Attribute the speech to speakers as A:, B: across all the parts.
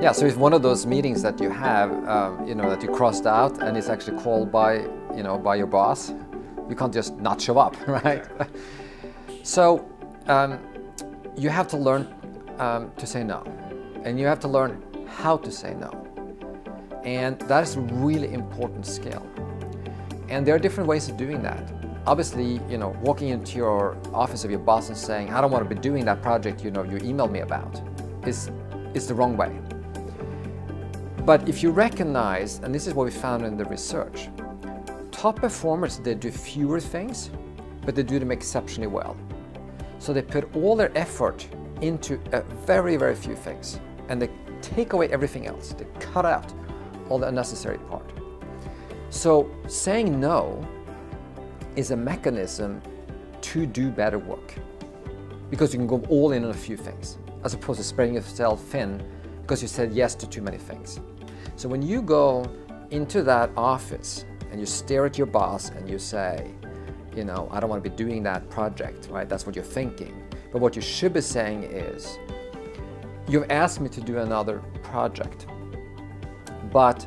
A: Yeah, so if one of those meetings that you have, that you crossed out and it's actually called by your boss, you can't just not show up, right? So you have to learn to say no, and you have to learn how to say no. And that is a really important skill. And there are different ways of doing that. Obviously, walking into your office of your boss and saying, I don't want to be doing that project you emailed me about is the wrong way. But if you recognize, and this is what we found in the research, top performers, they do fewer things, but they do them exceptionally well. So they put all their effort into a very, very few things, and they take away everything else. They cut out all the unnecessary part. So saying no is a mechanism to do better work, because you can go all in on a few things, as opposed to spreading yourself thin because you said yes to too many things. So when you go into that office and you stare at your boss and you say, I don't want to be doing that project, right? That's what you're thinking. But what you should be saying is, you've asked me to do another project, but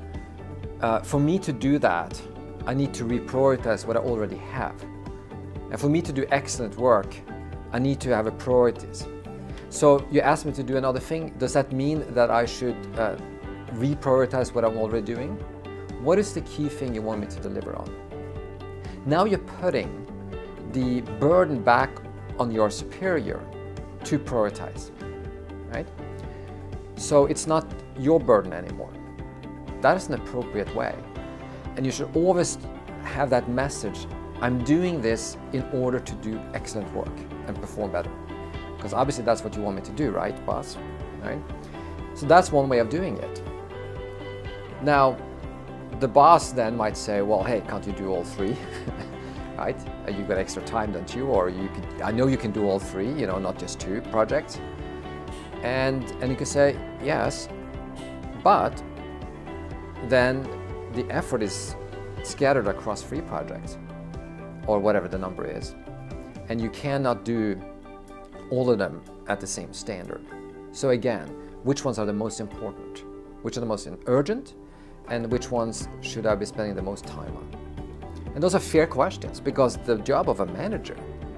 A: for me to do that, I need to reprioritize what I already have. And for me to do excellent work, I need to have priorities. So you asked me to do another thing. Does that mean that I should reprioritize what I'm already doing? What is the key thing you want me to deliver on? Now you're putting the burden back on your superior to prioritize, right? So it's not your burden anymore. That is an appropriate way. And you should always have that message, I'm doing this in order to do excellent work and perform better. Because obviously that's what you want me to do, right, boss? Right? So that's one way of doing it. Now, the boss then might say, well, hey, can't you do all three? Right? You got extra time, don't you? Or I know you can do all three, not just two projects. And you can say, yes, but then the effort is scattered across 3 projects, or whatever the number is. And you cannot do all of them at the same standard. So again, which ones are the most important? Which are the most urgent? And which ones should I be spending the most time on? And those are fair questions, because the job of a manager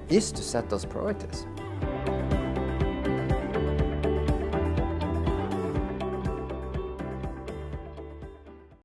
A: is to set those priorities.